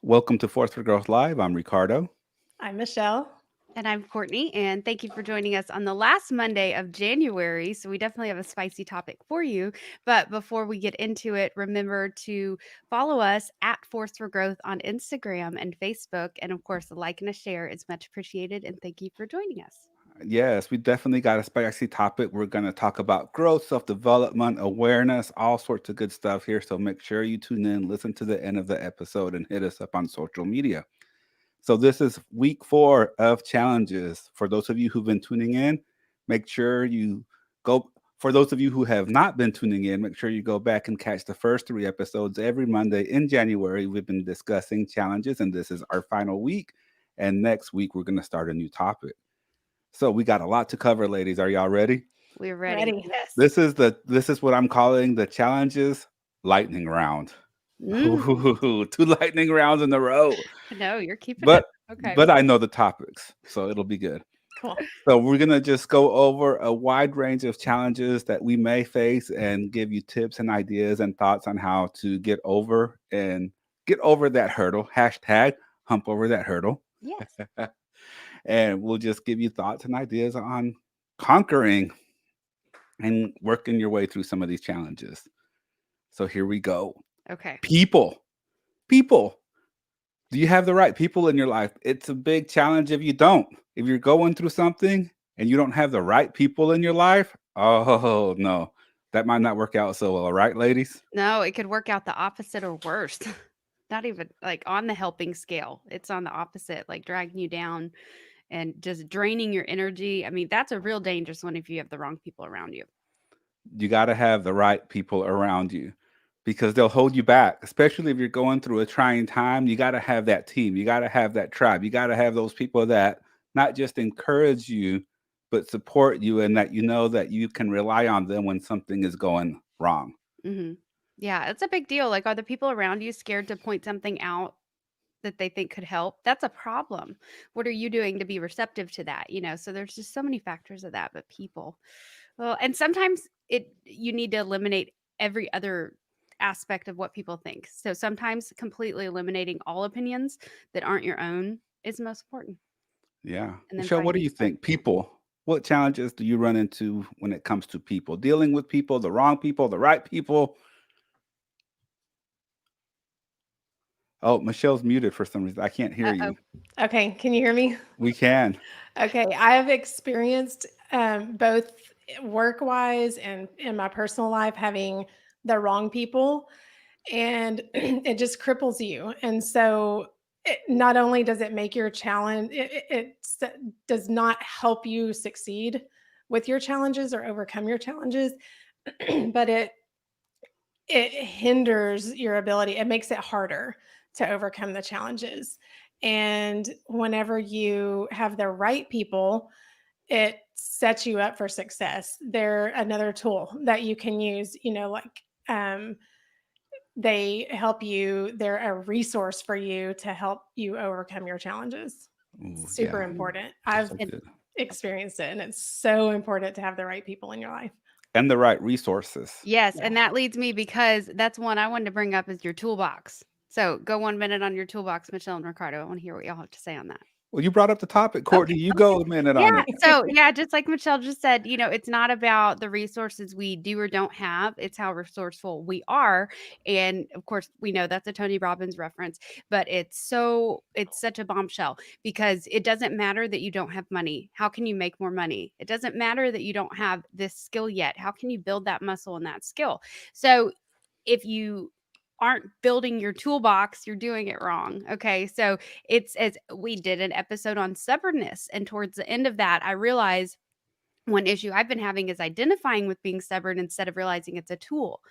Welcome to Force for Growth Live. I'm Ricardo. I'm Michelle. And I'm Courtney, and thank you for joining us on the last Monday of January. So, we definitely have a spicy topic for you. But before we get into it, remember to follow us at Force for Growth on Instagram and Facebook. And of course, a like and a share is much appreciated. And thank you for joining us. Yes, we definitely got a spicy topic. We're going to talk about growth, self development, awareness, all sorts of good stuff here. So make sure you tune in, listen to the end of the episode, and hit us up on social media. So, this is week 4 of challenges. For those of you who've been tuning in, make sure you go. For those of you who have not been tuning in, make sure you go back and catch the first 3 episodes every Monday in January. We've been discussing challenges, and this is our final week. And next week, we're going to start a new topic. So we got a lot to cover, ladies. Are y'all ready? We're ready. Ready? Yes. This is what I'm calling the challenges lightning round. Mm, Ooh, 2 lightning rounds in a row. no, you're keeping it. But Okay. but I know the topics, so it'll be good. Cool. So we're gonna just go over a wide range of challenges that we may face and give you tips and ideas and thoughts on how to get over that hurdle. Hashtag hump over that hurdle. Yes. And we'll just give you thoughts and ideas on conquering and working your way through some of these challenges. So here we go. Okay. People. People. Do you have the right people in your life? It's a big challenge if you don't. If you're going through something and you don't have the right people in your life, oh no, that might not work out so well, right, ladies? No, it could work out the opposite or worse. Not even like on the helping scale. It's on the opposite, like dragging you down and just draining your energy. I mean, that's a real dangerous one if you have the wrong people around you. You got to have the right people around you because they'll hold you back, especially if you're going through a trying time. You got to have that team, you got to have that tribe, you got to have those people that not just encourage you, but support you, and that you know that you can rely on them when something is going wrong. Mhm. Yeah, it's a big deal. Like, are the people around you scared to point something out that they think could help? That's a problem. What are you doing to be receptive to that? So there's just so many factors of that, but people. Well, and sometimes you need to eliminate every other aspect of what people think. So sometimes completely eliminating all opinions that aren't your own is most important. Yeah. And then Michelle, what do finding you the right think? people. People. What challenges do you run into when it comes to people? Dealing with people, the wrong people, the right people? Oh, Michelle's muted for some reason. I can't hear Uh-oh. you. Okay, can you hear me? We can. Okay, I have experienced both work wise and in my personal life having the wrong people, and it just cripples you. And so, not only does it make your challenge, does not help you succeed with your challenges or overcome your challenges, but it hinders your ability. It makes it harder to overcome the challenges. And whenever you have the right people, it sets you up for success. They're another tool that you can use, um, they help you, they're a resource for you to help you overcome your challenges. Ooh, Super yeah. Mhm. important. That's I've so And good. experienced it, and it's so important to have the right people in your life. And the right resources. yes, Yeah. and that leads me because that's one I wanted to bring up is your toolbox. So go 1 minute on your toolbox, Michelle and Ricardo. I want to hear what y'all have to say on that. Well, you brought up the topic, Okay, Courtney. You okay. go a minute on Yeah, it. so, yeah, just like Michelle just said, it's not about the resources we do or don't have, it's how resourceful we are, and, of course, we know that's a Tony Robbins reference, but it's such a bombshell because it doesn't matter that you don't have money. How can you make more money? It doesn't matter that you don't have this skill yet. How can you build that muscle and that skill? So, if you aren't building your toolbox, you're doing it wrong. Okay. So it's as we did an episode on stubbornness. And towards the end of that, I realized one issue I've been having is identifying with being stubborn instead of realizing it's a tool.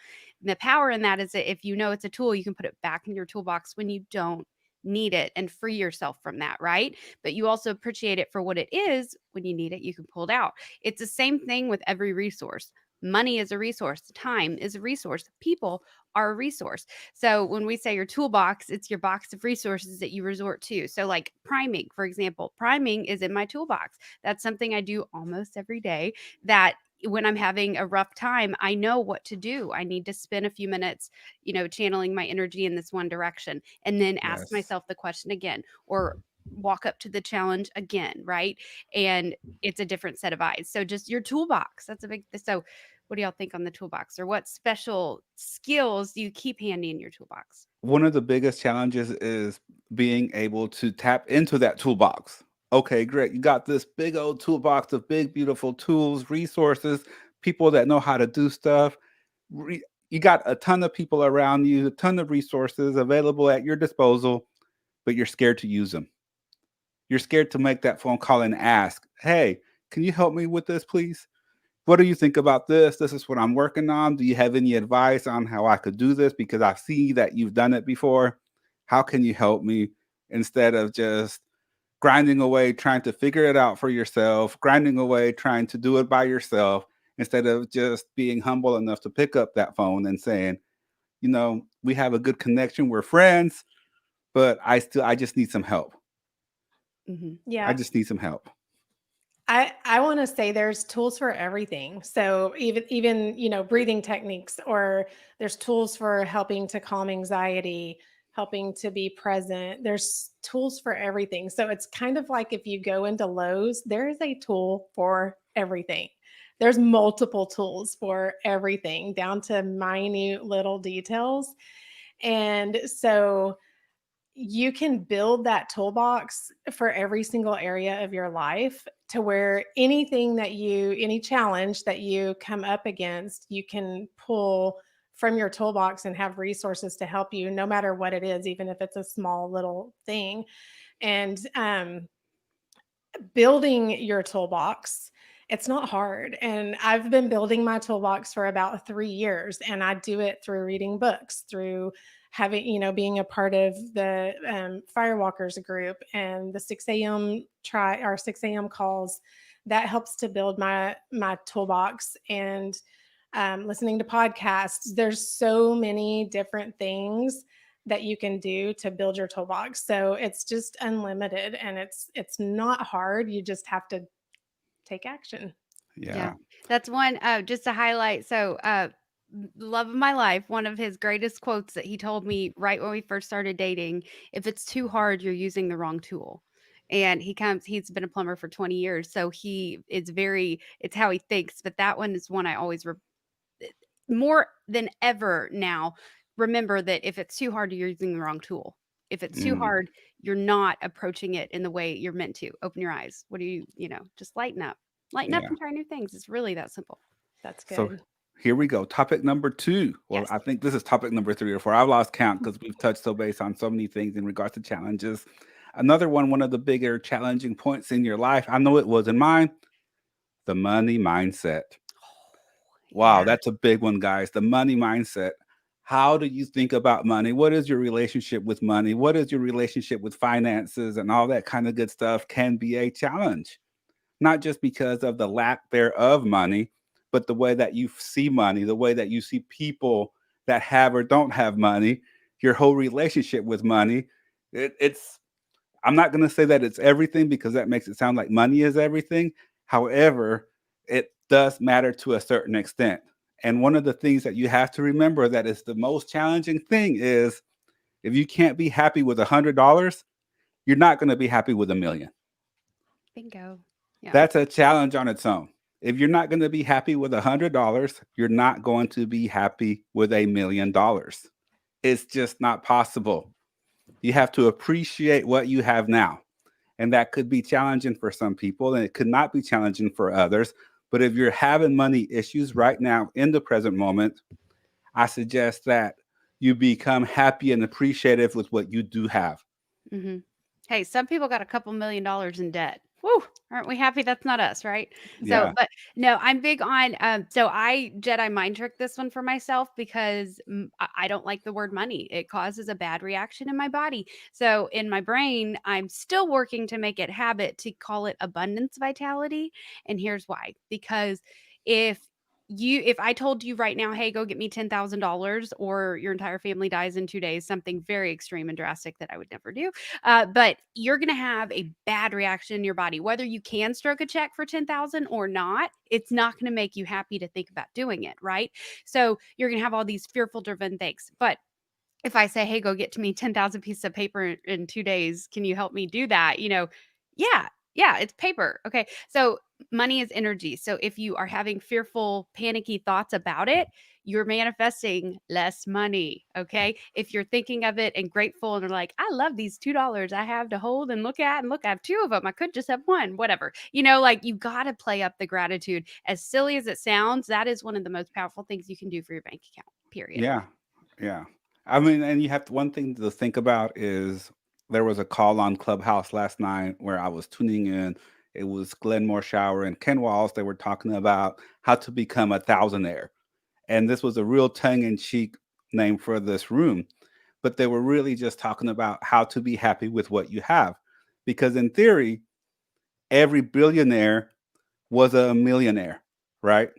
And the power in that is that if you know it's a tool, you can put it back in your toolbox when you don't need it and free yourself from that, right? But you also appreciate it for what it is. When you need it, you can pull it out. It's the same thing with every resource. Money is a resource, time is a resource, people are a resource. So when we say your toolbox, it's your box of resources that you resort to. So, like priming, for example, priming is in my toolbox. That's something I do almost every day that when I'm having a rough time, I know what to do. I need to spend a few minutes, channeling my energy in this one direction and then ask Yes. myself the question again, or walk up to the challenge again, right? And it's a different set of eyes. So just your toolbox. That's a big so what do y'all think on the toolbox, or what special skills do you keep handy in your toolbox? One of the biggest challenges is being able to tap into that toolbox. Okay, great. You got this big old toolbox of big, beautiful tools, resources, people that know how to do stuff. You got a ton of people around you, a ton of resources available at your disposal, but you're scared to use them. You're scared to make that phone call and ask, hey, can you help me with this, please? What do you think about this? This is what I'm working on. Do you have any advice on how I could do this? Because I see that you've done it before. How can you help me? Instead of just grinding away, trying to figure it out for yourself, grinding away, trying to do it by yourself, instead of just being humble enough to pick up that phone and saying, we have a good connection. We're friends, but I just need some help. Hmm. I Yeah. just need some help. I want to say there's tools for everything. So even breathing techniques, or there's tools for helping to calm anxiety, helping to be present. There's tools for everything. So it's kind of like if you go into Lowe's, there is a tool for everything. There's multiple tools for everything, down to minute little details. And so you can build that toolbox for every single area of your life, to where any challenge that you come up against, you can pull from your toolbox and have resources to help you, no matter what it is, even if it's a small little thing. And building your toolbox, it's not hard. And I've been building my toolbox for about 3 years, and I do it through reading books, through having, being a part of the Firewalkers group and the 6 a.m. try our 6 a.m. calls. That helps to build my toolbox. And listening to podcasts. There's so many different things that you can do to build your toolbox. So it's just unlimited, and it's not hard. You just have to take action. Yeah, Yeah. that's one, just to highlight. So, love of my life, one of his greatest quotes that he told me right when we first started dating: if it's too hard, you're using the wrong tool. And he's been a plumber for 20 years. So it's how he thinks. But that one is one I always, more than ever now, remember that if it's too hard, you're using the wrong tool. If it's too Mm, hard, you're not approaching it in the way you're meant to. Open your eyes. What do just lighten up. Lighten up yeah. and try new things. It's really that simple. That's So good. here we go. Topic number two. Well, Yes. I think this is topic number 3 or 4. I've lost count because we've touched so base on so many things in regards to challenges. Another one of the bigger challenging points in your life, I know it was in mine, the money mindset. Wow, Yeah. that's a big one, guys. The money mindset. How do you think about money? What is your relationship with money? What is your relationship with finances and all that kind of good stuff can be a challenge, not just because of the lack thereof money, but the way that you see money, the way that you see people that have or don't have money, your whole relationship with money. It's I'm not going to say that it's everything, because that makes it sound like money is everything. However, it does matter to a certain extent. And one of the things that you have to remember that is the most challenging thing is, if you can't be happy with $100, you're not going to be happy with 1 million. Bingo. Yeah. That's a challenge on its own. If you're not going to be happy with $100, you're not going to be happy with $1 million. It's just not possible. You have to appreciate what you have now. And that could be challenging for some people, and it could not be challenging for others. But if you're having money issues right now in the present moment, I suggest that you become happy and appreciative with what you do have. Hmm. Hey, some people got a couple $1 million in debt. Woo! Aren't we happy that's not us, right? So, Yeah. but no, I'm big on. So I Jedi mind trick this one for myself because I don't like the word money. It causes a bad reaction in my body. So in my brain, I'm still working to make it habit to call it abundance vitality. And here's why: because if if I told you right now, hey, go get me $10,000 or your entire family dies in 2 days, something very extreme and drastic that I would never do. But you're going to have a bad reaction in your body, whether you can stroke a check for 10,000 or not. It's not going to make you happy to think about doing it. Right. So you're going to have all these fearful driven things. But if I say, hey, go get to me 10,000 pieces of paper in 2 days, can you help me do that? Yeah, yeah, it's paper. Okay. So money is energy. So if you are having fearful, panicky thoughts about it, you're manifesting less money. Okay. If you're thinking of it and grateful and are like, I love these $2 I have to hold and look at, and look, I have two of them. I could just have one, whatever. Like you got to play up the gratitude. As silly as it sounds, that is one of the most powerful things you can do for your bank account, period. Yeah, yeah. I mean, and you have one thing to think about is there was a call on Clubhouse last night where I was tuning in. It was Glenn Morshower and Ken Walls. They were talking about how to become a thousandaire. And this was a real tongue-in-cheek name for this room. But they were really just talking about how to be happy with what you have. Because in theory, every billionaire was a millionaire, right?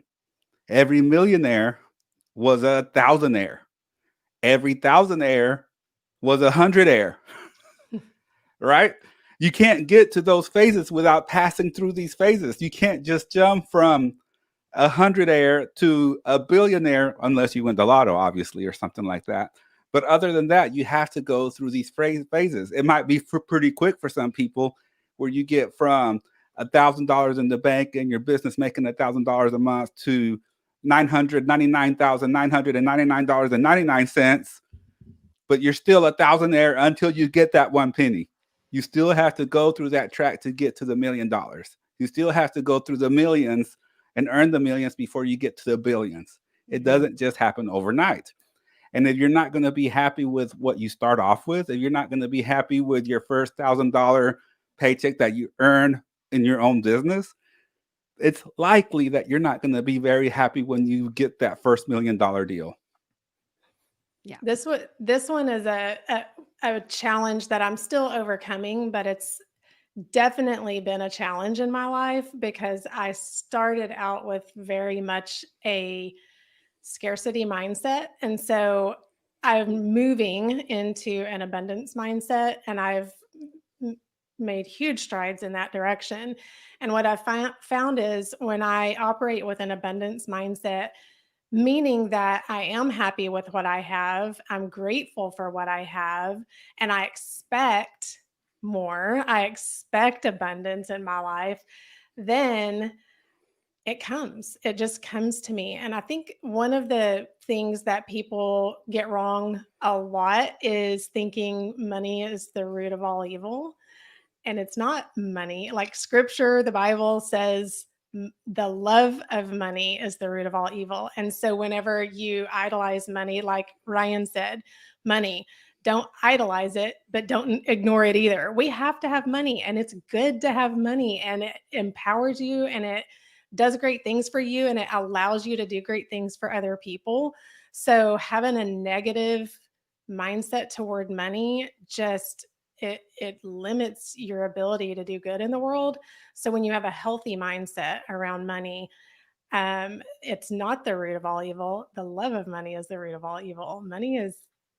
Every millionaire was a thousandaire. Every thousandaire was a hundredaire, right? You can't get to those phases without passing through these phases. You can't just jump from a hundredaire to a billionaire unless you win the lotto, obviously, or something like that. But other than that, you have to go through these phases. It might be pretty quick for some people, where you get from $1,000 in the bank and your business making $1,000 a month to $999,999.99, but you're still a thousandaire until you get that one penny. You still have to go through that track to get to the $1,000,000. You still have to go through the millions and earn the millions before you get to the billions. It doesn't just happen overnight. And if you're not going to be happy with what you start off with, if you're not going to be happy with your first $1,000 paycheck that you earn in your own business, it's likely that you're not going to be very happy when you get that first $1,000,000 deal. Yeah. This one is a challenge that I'm still overcoming, but it's definitely been a challenge in my life because I started out with very much a scarcity mindset. And so I'm moving into an abundance mindset, and I've made huge strides in that direction. And what I found is when I operate with an abundance mindset, meaning that I am happy with what I have, I'm grateful for what I have, and I expect more, I expect abundance in my life, then it just comes to me. And I think one of the things that people get wrong a lot is thinking money is the root of all evil. And it's not money. Like scripture, the Bible says the love of money is the root of all evil. And so whenever you idolize money, like Ryan said, money, don't idolize it, but don't ignore it either. We have to have money, and it's good to have money, and it empowers you, and it does great things for you, and it allows you to do great things for other people. So having a negative mindset toward money just it limits your ability to do good in the world. So when you have a healthy mindset around money, it's not the root of all evil. The love of money is the root of all evil.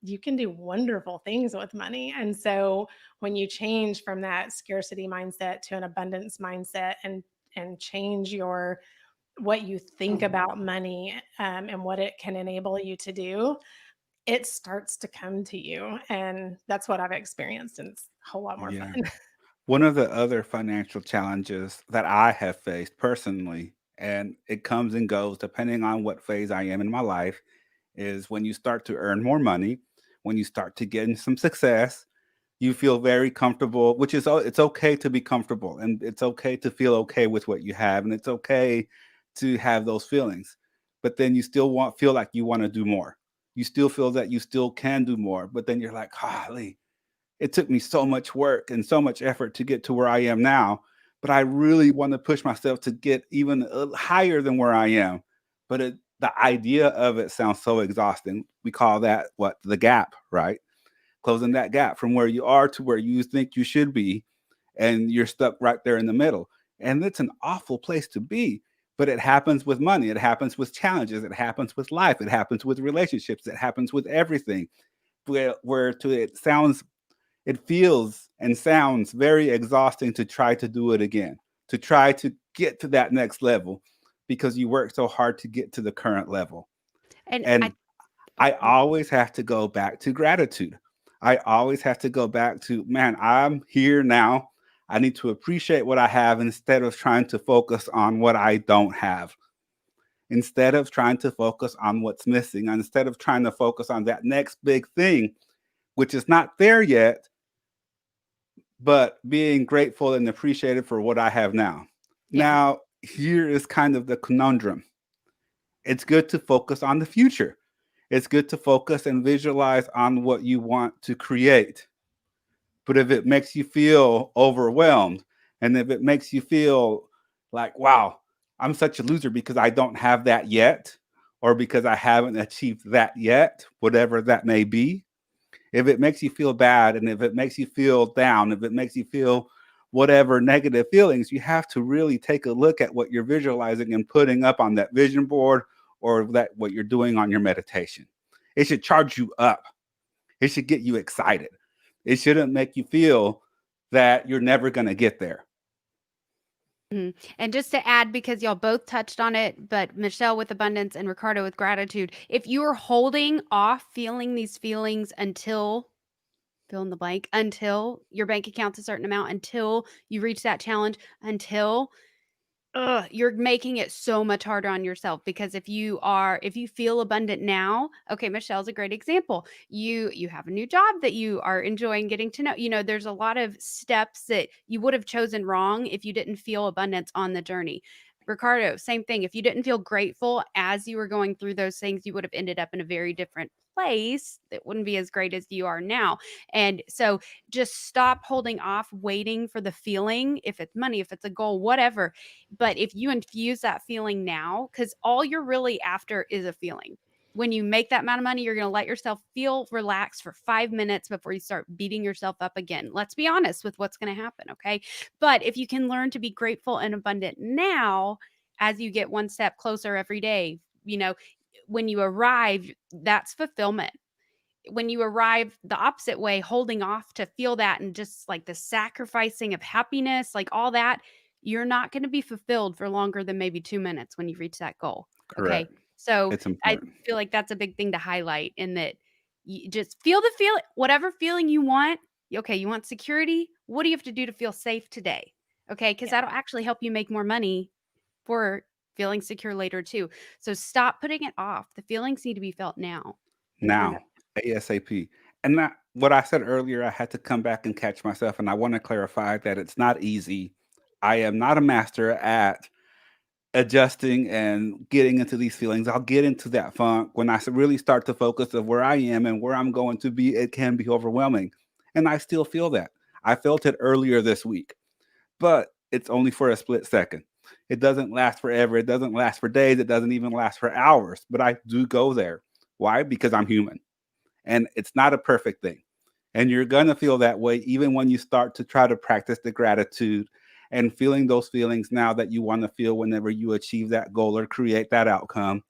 You can do wonderful things with money. And so when you change from that scarcity mindset to an abundance mindset, and change what you think about money, and what it can enable you to do, it starts to come to you. And that's what I've experienced. And it's a whole lot more Yeah. fun. One of the other financial challenges that I have faced personally, and it comes and goes depending on what phase I am in my life, is when you start to earn more money, when you start to get in some success, you feel very comfortable, which is it's okay to be comfortable, and it's okay to feel okay with what you have, and it's okay to have those feelings. But then you still feel like you want to do more. You still feel that you still can do more, but then you're like, golly, it took me so much work and so much effort to get to where I am now, but I really want to push myself to get even higher than where I am. But the idea of it sounds so exhausting. We call that what? The gap, right? Closing that gap from where you are to where you think you should be, and you're stuck right there in the middle. And it's an awful place to be. But it happens with money, it happens with challenges, it happens with life, it happens with relationships, it happens with everything. Where to it feels and sounds very exhausting to try to do it again, to try to get to that next level because you work so hard to get to the current level. And And oh, I always have to go back to gratitude. I always have to go back to, man, I'm here now. I need to appreciate what I have instead of trying to focus on what I don't have. Instead of trying to focus on what's missing, instead of trying to focus on that next big thing, which is not there yet, but being grateful and appreciated for what I have now. yeah. Now, here is kind of the conundrum. It's good to focus on the future. It's good to focus and visualize on what you want to create. But if it makes you feel overwhelmed, and if it makes you feel like, wow, I'm such a loser because I don't have that yet, or because I haven't achieved that yet, whatever that may be, if it makes you feel bad, and if it makes you feel down, if it makes you feel whatever negative feelings, you have to really take a look at what you're visualizing and putting up on that vision board, or that what you're doing on your meditation. It should charge you up. It should get you excited. It shouldn't make you feel that you're never going to get there. And just to add, because y'all both touched on it, but Michelle with abundance and Ricardo with gratitude, if you are holding off feeling these feelings until fill in the blank, until your bank account's a certain amount, until you reach that challenge, until you're making it so much harder on yourself. Because if you feel abundant now, okay, Michelle's a great example. You have a new job that you are enjoying getting to know. There's a lot of steps that you would have chosen wrong if you didn't feel abundance on the journey. Ricardo, same thing. If you didn't feel grateful as you were going through those things, you would have ended up in a very different place that wouldn't be as great as you are now. And so just stop holding off, waiting for the feeling, if it's money, if it's a goal, whatever. But if you infuse that feeling now, because all you're really after is a feeling. When you make that amount of money, you're going to let yourself feel relaxed for 5 minutes before you start beating yourself up again. Let's be honest with what's going to happen. Okay. But if you can learn to be grateful and abundant now, as you get one step closer every day, when you arrive, that's fulfillment. When you arrive the opposite way, holding off to feel that, and just like the sacrificing of happiness, like all that, you're not going to be fulfilled for longer than maybe 2 minutes when you reach that goal. Okay. Correct. So It's I important. feel like that's a big thing to highlight, in that you just feel the feel, whatever feeling you want. Okay. You want security. What do you have to do to feel safe today? Okay. Because Yeah. that'll actually help you make more money for feeling secure later too. So stop putting it off. The feelings need to be felt now. And Now, ASAP. And that, what I said earlier, I had to come back and catch myself. And I want to clarify that it's not easy. I am not a master at adjusting and getting into these feelings. I'll get into that funk when I really start to focus of where I am and where I'm going to be. It can be overwhelming. And I still feel that. I felt it earlier this week, but it's only for a split second. It doesn't last forever. It doesn't last for days. It doesn't even last for hours, but I do go there. Why? Because I'm human, and it's not a perfect thing. And you're going to feel that way even when you start to try to practice the gratitude and feeling those feelings now that you want to feel whenever you achieve that goal or create that outcome.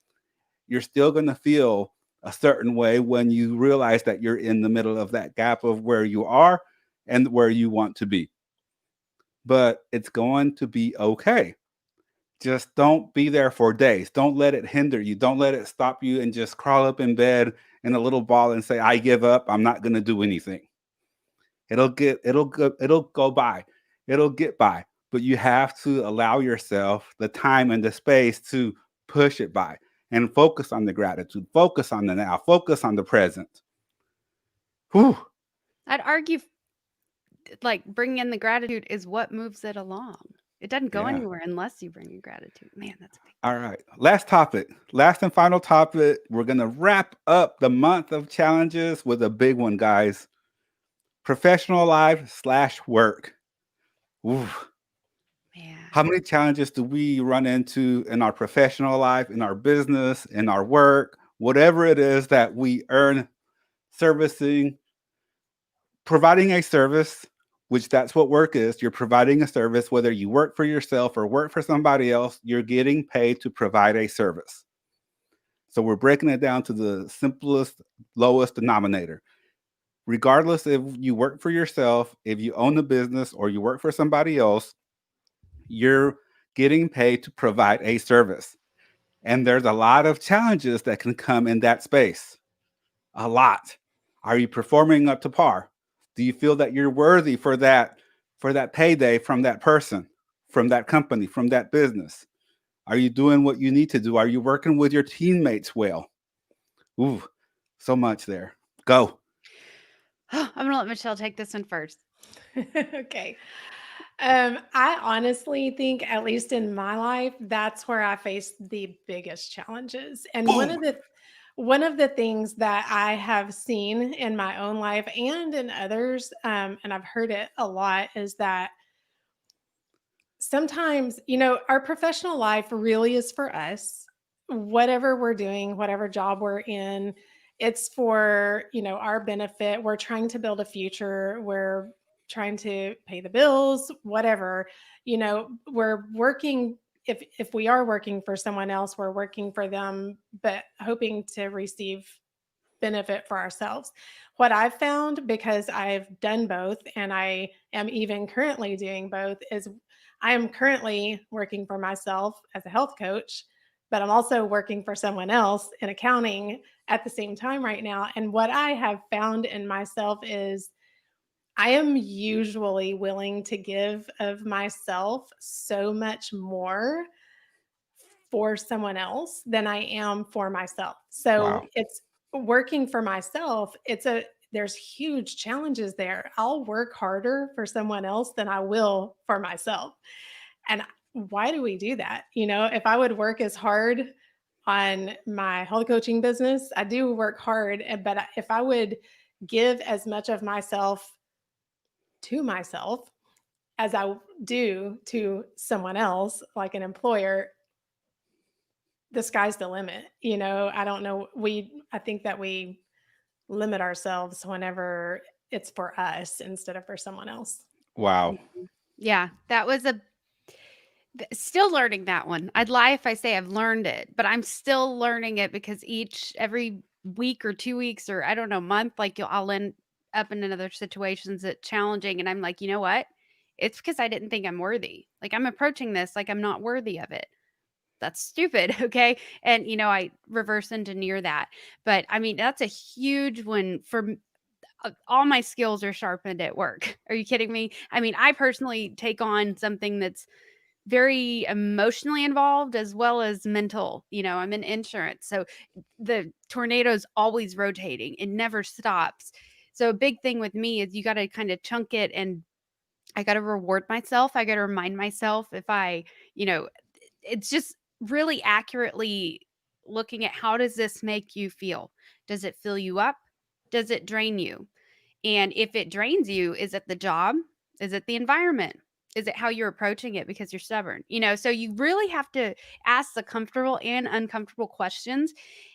You're still going to feel a certain way when you realize that you're in the middle of that gap of where you are and where you want to be. But it's going to be okay. Just don't be there for days. Don't let it hinder you. Don't let it stop you and just crawl up in bed in a little ball and say, I give up. I'm not going to do anything. It'll go by. It'll get by. But you have to allow yourself the time and the space to push it by and focus on the gratitude, focus on the now, focus on the present. Whew. I'd argue like bringing in the gratitude is what moves it along. It doesn't go Yeah. anywhere unless you bring in gratitude. Man, that's a big. All right. Last topic. Last and final topic. We're going to wrap up the month of challenges with a big one, guys. Professional life/work. Ooh. Man. How many challenges do we run into in our professional life, in our business, in our work, whatever it is that we earn servicing, providing a service which that's what work is. You're providing a service, whether you work for yourself or work for somebody else, you're getting paid to provide a service. So we're breaking it down to the simplest, lowest denominator. Regardless if you work for yourself, if you own a business, or you work for somebody else, you're getting paid to provide a service. And there's a lot of challenges that can come in that space. A lot. Are you performing up to par? Do you feel that you're worthy for that payday from that person, from that company, from that business? Are you doing what you need to do? Are you working with your teammates well? Ooh, so much there. Go. I'm going to let Michelle take this one first. Okay. I honestly think, at least in my life, that's where I face the biggest challenges. And Boom. one of the things that I have seen in my own life and in others, and I've heard it a lot, is that sometimes, our professional life really is for us. Whatever we're doing, whatever job we're in, it's for, our benefit. We're trying to build a future. We're trying to pay the bills, whatever. We're working, if we are working for someone else, we're working for them, but hoping to receive benefit for ourselves. What I've found, because I've done both and I am even currently doing both, is I am currently working for myself as a health coach, but I'm also working for someone else in accounting at the same time right now. And what I have found in myself is I am usually willing to give of myself so much more for someone else than I am for myself. So Wow. it's working for myself. There's huge challenges there. I'll work harder for someone else than I will for myself. And why do we do that? If I would work as hard on my health coaching business, I do work hard, but if I would give as much of myself to myself as I do to someone else, like an employer, the sky's the limit. I don't know. I think that we limit ourselves whenever it's for us instead of for someone else. Wow. Yeah, that was still learning that one. I'd lie if I say I've learned it, but I'm still learning it because every week or 2 weeks or I don't know, month, like I'll end up in another situations that challenging. And I'm like, you know what? It's because I didn't think I'm worthy. Like I'm approaching this like I'm not worthy of it. That's stupid. Okay. And, I reverse engineer that. But I mean, that's a huge one all my skills are sharpened at work. Are you kidding me? I mean, I personally take on something that's very emotionally involved as well as mental. I'm in insurance. So the tornado's always rotating. It never stops. So a big thing with me is you got to kind of chunk it and I got to reward myself. I got to remind myself if it's just really accurately looking at how does this make you feel? Does it fill you up? Does it drain you? And if it drains you, is it the job? Is it the environment? Is it how you're approaching it because you're stubborn? So you really have to ask the comfortable and uncomfortable questions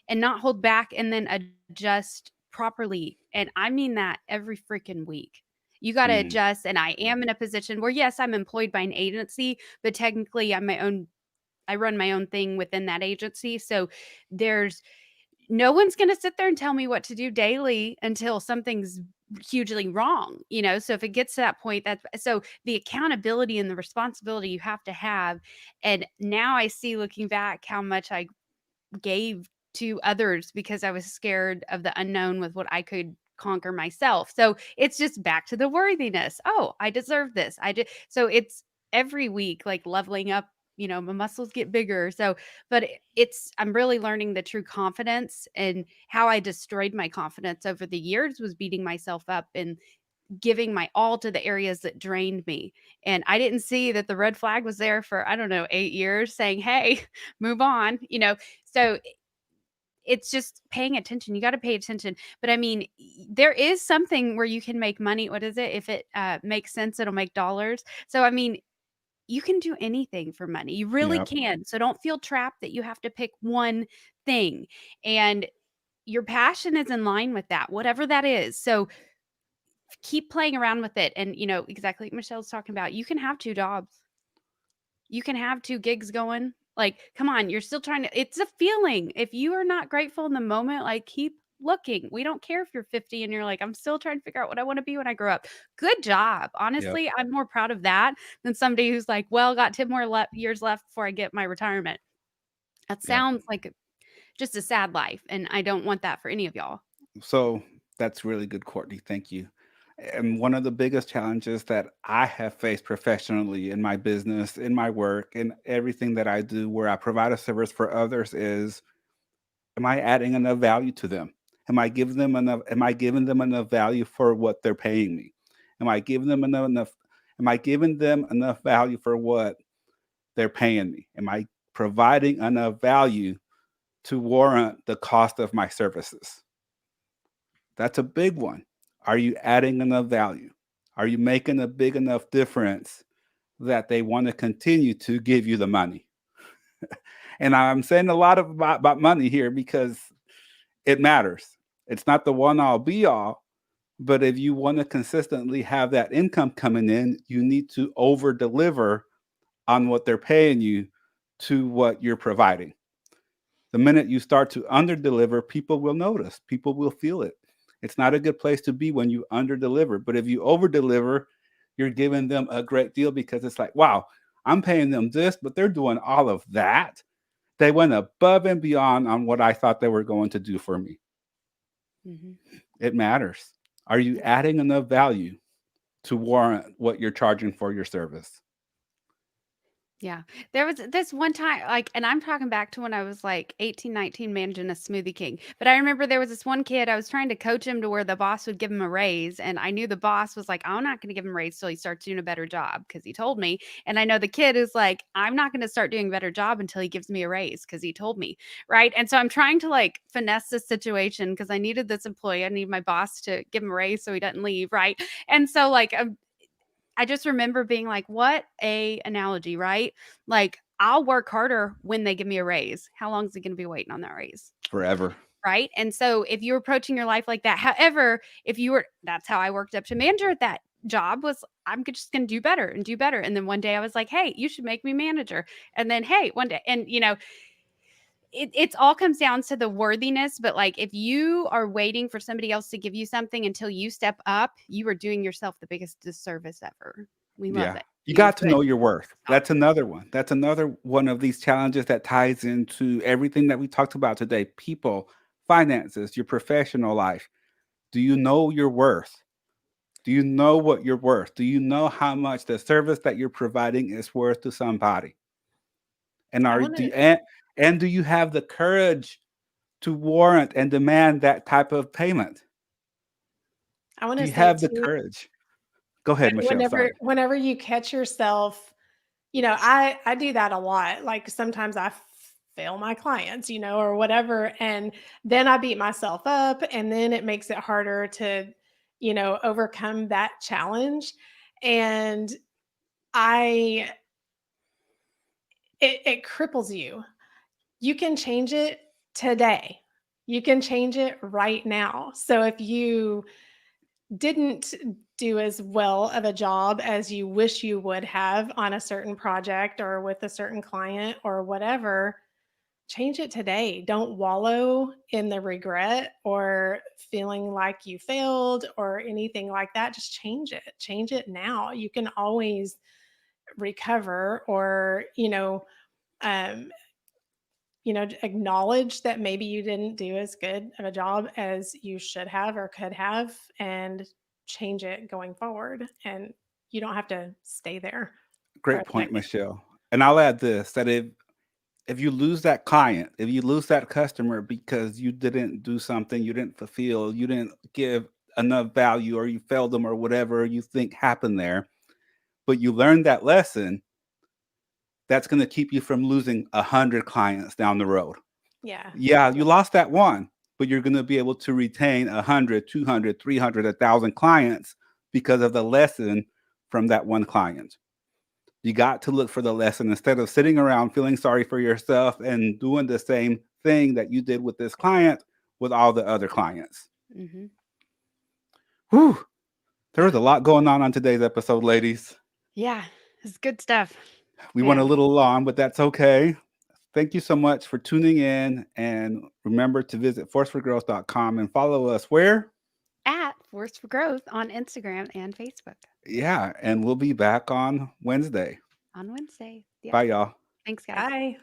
and not hold back and then adjust properly. And I mean that every freaking week. You got to Mm. adjust. And I am in a position where, yes, I'm employed by an agency, but technically I run my own thing within that agency. So there's no one's going to sit there and tell me what to do daily until something's hugely wrong, so if it gets to that point, that's so the accountability and the responsibility you have to have. And now I see, looking back, how much I gave to others because I was scared of the unknown with what I could conquer myself. So it's just back to the worthiness. Oh, I deserve this. I did. So it's every week like leveling up, my muscles get bigger. So, but I'm really learning the true confidence, and how I destroyed my confidence over the years was beating myself up and giving my all to the areas that drained me. And I didn't see that the red flag was there for, I don't know, 8 years saying, hey, move on, So it's just paying attention. You got to pay attention. But I mean, there is something where you can make money. What is it? If it makes sense, it'll make dollars. So, I mean, you can do anything for money. You really Yep. can. So don't feel trapped that you have to pick one thing. And your passion is in line with that, whatever that is. So keep playing around with it. And, exactly like Michelle's talking about, you can have two jobs, you can have two gigs going. Like, come on, you're still trying to, it's a feeling. If you are not grateful in the moment, like, keep looking. We don't care if you're 50 and you're like, I'm still trying to figure out what I want to be when I grow up. Good job. Yep. Honestly, I'm more proud of that than somebody who's like, well, got 10 more years left before I get my retirement. That Yep. sounds like just a sad life. And I don't want that for any of y'all. So that's really good, Courtney. Thank you. And one of the biggest challenges that I have faced professionally in my business, in my work, in everything that I do where I provide a service for others is, am I adding enough value to them? Am I giving them enough value for what they're paying me? Am I giving them enough value for what they're paying me? Am I providing enough value to warrant the cost of my services? That's a big one. Are you adding enough value? Are you making a big enough difference that they want to continue to give you the money? And I'm saying a lot about money here because it matters. It's not the one all be all, but if you want to consistently have that income coming in, you need to over deliver on what they're paying you to what you're providing. The minute you start to under deliver, people will notice, people will feel it. It's not a good place to be when you under deliver. But if you over deliver, you're giving them a great deal because it's like, wow, I'm paying them this, but they're doing all of that. They went above and beyond on what I thought they were going to do for me. Mm-hmm. It matters. Are you adding enough value to warrant what you're charging for your service? Yeah. There was this one time, like, and I'm talking back to when I was like 18, 19, managing a Smoothie King. But I remember there was this one kid, I was trying to coach him to where the boss would give him a raise. And I knew the boss was like, I'm not going to give him a raise till he starts doing a better job because he told me. And I know the kid is like, I'm not going to start doing a better job until he gives me a raise because he told me. Right. And so I'm trying to like finesse this situation because I needed this employee. I need my boss to give him a raise so he doesn't leave. Right. And so, like, I just remember being like, what a analogy, right? Like, I'll work harder when they give me a raise. How long is he going to be waiting on that raise? Forever. Right. And so if you're approaching your life like that, however, if you were, that's how I worked up to manager at that job was I'm just going to do better and do better. And then one day I was like, hey, you should make me manager. And then, hey, one day, and it's all comes down to the worthiness. But like, if you are waiting for somebody else to give you something until you step up, you are doing yourself the biggest disservice ever. We love Yeah. it. You got to But know your worth. stop. That's another one. That's another one of these challenges that ties into everything that we talked about today: people, finances, your professional life. Do you know your worth? Do you know what you're worth? Do you know how much the service that you're providing is worth to somebody? And I are want do to you, and do you have the courage to warrant and demand that type of payment? I want Do to you say have the too, courage? Go ahead, Michelle. whenever Sorry. whenever you catch yourself, I do that a lot. Like sometimes I fail my clients, or whatever, and then I beat myself up, and then it makes it harder to, overcome that challenge. And I it cripples you. You can change it today. You can change it right now. So if you didn't do as well of a job as you wish you would have on a certain project or with a certain client or whatever, change it today. Don't wallow in the regret or feeling like you failed or anything like that. Just change it. Change it now. You can always recover or, um, acknowledge that maybe you didn't do as good of a job as you should have or could have and change it going forward. And you don't have to stay there for a Great point, second. Michelle. And I'll add this: that if you lose that client, if you lose that customer because you didn't do something, you didn't fulfill, you didn't give enough value, or you failed them, or whatever you think happened there, but you learned that lesson, that's going to keep you from losing 100 clients down the road. Yeah. Yeah, you lost that one, but you're going to be able to retain 100, 200, 300, 1,000 clients because of the lesson from that one client. You got to look for the lesson instead of sitting around feeling sorry for yourself and doing the same thing that you did with this client with all the other clients. Mm-hmm. Whew, There was a lot going on today's episode, ladies. Yeah, it's good stuff. We went a Man. little long, but that's okay. Thank you so much for tuning in. And remember to visit forceforgrowth.com and follow us where? At Force for Growth on Instagram and Facebook Yeah. And we'll be back on Wednesday. on Wednesday. Yeah. Bye, y'all. Thanks, guys. Bye.